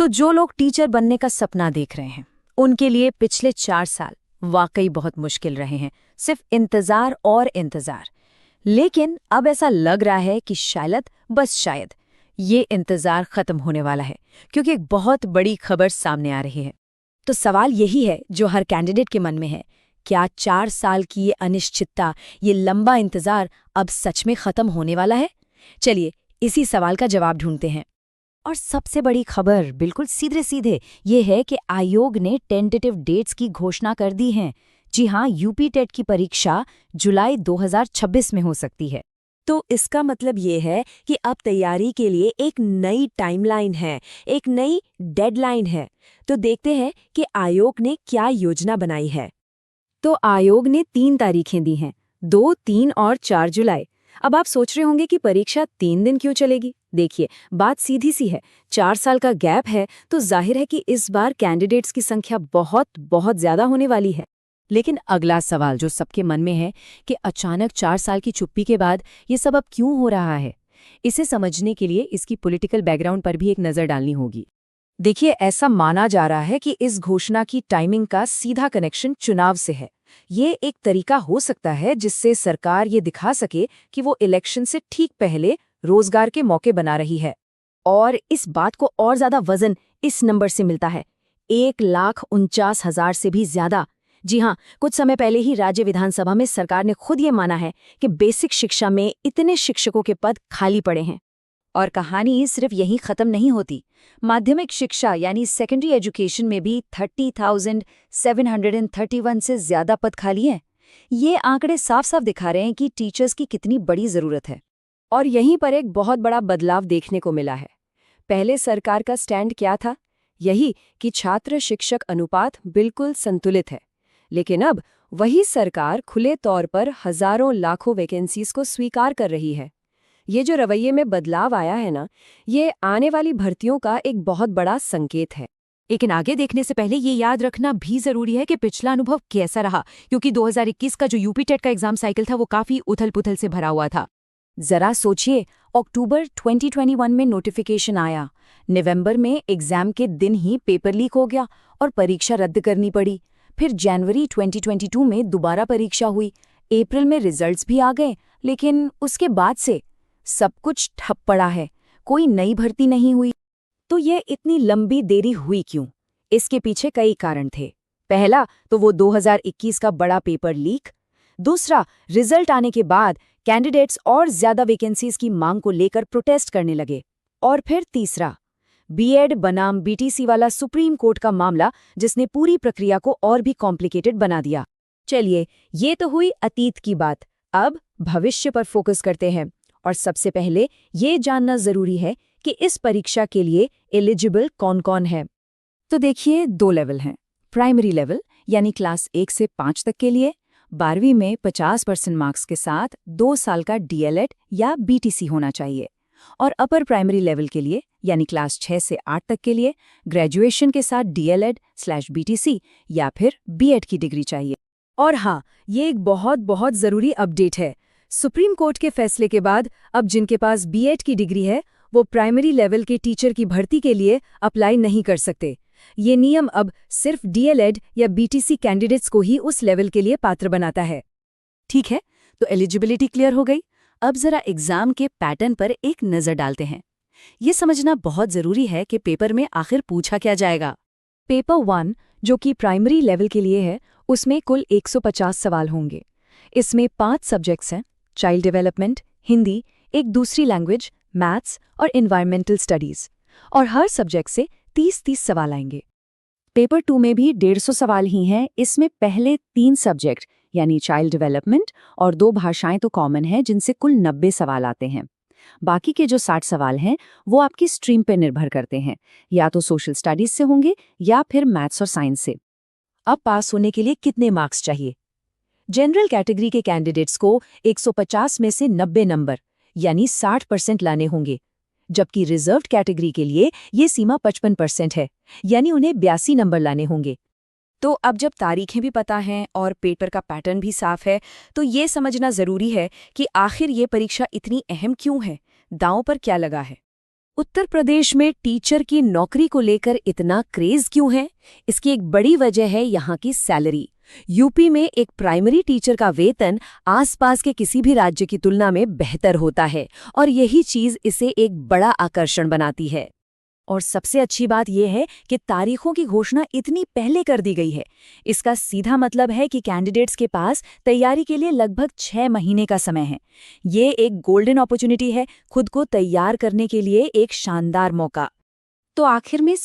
तो जो लोग टीचर बनने का सपना देख रहे हैं, उनके लिए पिछले 4 साल वाकई बहुत मुश्किल रहे हैं। सिर्फ इंतजार और इंतजार। लेकिन अब ऐसा लग रहा है कि शायद, बस शायद, ये इंतजार खत्म होने वाला है, क्योंकि एक बहुत बड़ी खबर सामने आ रही है। तो सवाल यही है जो हर कैंडिडेट के मन में है, क्या 4 साल की ये अनिश्चितता, ये लंबा इंतजार अब सच में खत्म होने वाला है? चलिए इसी सवाल का जवाब ढूंढते हैं। और सबसे बड़ी खबर बिल्कुल सीधे सीधे ये है कि आयोग ने टेंटेटिव डेट्स की घोषणा कर दी है। जी हाँ, यूपी टेट की परीक्षा जुलाई 2026 में हो सकती है। तो इसका मतलब ये है कि अब तैयारी के लिए एक नई टाइमलाइन है, एक नई डेडलाइन है। तो देखते हैं कि आयोग ने क्या योजना बनाई है। तो आयोग ने 3 तारीखें दी हैं, 2, 3 और 4 जुलाई। अब आप सोच रहे होंगे कि परीक्षा 3 दिन क्यों चलेगी? देखिए, बात सीधी सी है। 4 साल का गैप है तो जाहिर है कि इस बार कैंडिडेट्स की संख्या बहुत बहुत ज्यादा होने वाली है। लेकिन अगला सवाल जो सबके मन में है कि अचानक 4 साल की चुप्पी के बाद ये सब अब क्यों हो रहा है? इसे समझने के लिए इसकी पॉलिटिकल बैकग्राउंड पर भी एक नज़र डालनी होगी। देखिए, ऐसा माना जा रहा है कि इस घोषणा की टाइमिंग का सीधा कनेक्शन चुनाव से है। ये एक तरीका हो सकता है जिससे सरकार ये दिखा सके कि वो इलेक्शन से ठीक पहले रोजगार के मौके बना रही है। और इस बात को और ज्यादा वजन इस नंबर से मिलता है, 1,49,000 से भी ज्यादा। जी हाँ, कुछ समय पहले ही राज्य विधानसभा में सरकार ने खुद ये माना है कि बेसिक शिक्षा में इतने शिक्षकों के पद खाली पड़े हैं। और कहानी सिर्फ यहीं खत्म नहीं होती। माध्यमिक शिक्षा यानी सेकेंडरी एजुकेशन में भी 30,731 से ज्यादा पद खाली हैं। ये आंकड़े साफ साफ दिखा रहे हैं कि टीचर्स की कितनी बड़ी जरूरत है। और यहीं पर एक बहुत बड़ा बदलाव देखने को मिला है। पहले सरकार का स्टैंड क्या था? यही कि छात्र शिक्षक अनुपात बिल्कुल संतुलित है। लेकिन अब वही सरकार खुले तौर पर हजारों लाखों वैकेंसीज को स्वीकार कर रही है। ये जो रवैये में बदलाव आया है ना, ये आने वाली भर्तियों का एक बहुत बड़ा संकेत है। लेकिन आगे देखने से पहले ये याद रखना भी जरूरी है कि पिछला अनुभव कैसा रहा, क्योंकि 2021 का जो यूपी टेट का एग्जाम साइकिल था वो काफी उथल-पुथल से भरा हुआ था। जरा सोचिए, अक्टूबर 2021 में नोटिफिकेशन आया, नवंबर में एग्जाम के दिन ही पेपर लीक हो गया और परीक्षा रद्द करनी पड़ी। फिर जनवरी 2022 में दोबारा परीक्षा हुई, अप्रैल में रिजल्ट्स भी आ गए, लेकिन उसके बाद से सब कुछ ठप पड़ा है, कोई नई भर्ती नहीं हुई। तो ये इतनी लंबी देरी हुई क्यों? इसके पीछे कई कारण थे। पहला तो वो 2021 का बड़ा पेपर लीक, दूसरा रिजल्ट आने के बाद कैंडिडेट्स और ज्यादा वैकेंसीज की मांग को लेकर प्रोटेस्ट करने लगे, और फिर तीसरा बीएड बनाम बीटीसी वाला सुप्रीम कोर्ट का मामला, जिसने पूरी प्रक्रिया को और भी कॉम्प्लिकेटेड बना दिया। चलिए, ये तो हुई अतीत की बात। अब भविष्य पर फोकस करते हैं। और सबसे पहले ये जानना जरूरी है कि इस परीक्षा के लिए एलिजिबल कौन-कौन है। तो देखिए, 2 लेवल हैं। प्राइमरी लेवल यानी क्लास 1 से 5 तक के लिए 12वीं में 50% मार्क्स के साथ 2 साल का डीएलएड या बीटीसी होना चाहिए। और अपर प्राइमरी लेवल के लिए यानी क्लास 6 से 8 तक के लिए ग्रेजुएशन के साथ डीएलएड/बीटीसी या फिर बीएड की डिग्री चाहिए। और हाँ, ये एक बहुत बहुत जरूरी अपडेट है। सुप्रीम कोर्ट के फैसले के बाद अब जिनके पास बीएड की डिग्री है वो प्राइमरी लेवल के टीचर की भर्ती के लिए अप्लाई नहीं कर सकते। ये नियम अब सिर्फ डीएलएड या बीटीसी कैंडिडेट्स को ही उस लेवल के लिए पात्र बनाता है। ठीक है, तो एलिजिबिलिटी क्लियर हो गई। अब जरा एग्जाम के पैटर्न पर एक नज़र डालते हैं। ये समझना बहुत ज़रूरी है कि पेपर में आखिर पूछा क्या जाएगा। पेपर 1 जो कि प्राइमरी लेवल के लिए है, उसमें कुल 150 सवाल होंगे। इसमें 5 सब्जेक्ट्स हैं: चाइल्ड डेवलपमेंट, हिंदी, एक दूसरी लैंग्वेज, मैथ्स और एनवायरमेंटल स्टडीज़। और हर सब्जेक्ट से 30-30 सवाल आएंगे। पेपर 2 में भी 150 सवाल ही हैं। इसमें पहले 3 सब्जेक्ट यानी चाइल्ड डेवलपमेंट और 2 भाषाएं तो कॉमन हैं, जिनसे कुल 90 सवाल आते हैं। बाकी के जो 60 सवाल हैं वो आपकी स्ट्रीम पर निर्भर करते हैं, या तो सोशल स्टडीज से होंगे या फिर मैथ्स और साइंस से। अब पास होने के लिए कितने मार्क्स चाहिए? जनरल कैटेगरी के कैंडिडेट्स को 150 में से 90 नंबर यानी 60% लाने होंगे, जबकि रिजर्व्ड कैटेगरी के लिए ये सीमा 55% है, यानी उन्हें 82 नंबर लाने होंगे। तो अब जब तारीखें भी पता हैं और पेपर का पैटर्न भी साफ है, तो ये समझना जरूरी है कि आखिर ये परीक्षा इतनी अहम क्यों है, दांव पर क्या लगा है। उत्तर प्रदेश में टीचर की नौकरी को लेकर इतना क्रेज क्यों है? इसकी एक बड़ी वजह है यहाँ की सैलरी। यूपी में एक प्राइमरी टीचर का वेतन आसपास के किसी भी राज्य की तुलना में बेहतर होता है और यही चीज इसे एक बड़ा आकर्षण बनाती है। और सबसे अच्छी बात यह है कि तारीखों की घोषणा इतनी पहले कर दी गई है। इसका सीधा मतलब है कि कैंडिडेट्स के पास तैयारी के लिए लगभग 6 महीने का समय है। ये एक गोल्डन अपॉर्चुनिटी है, खुद को तैयार करने के लिए एक शानदार मौका। तो आखिर में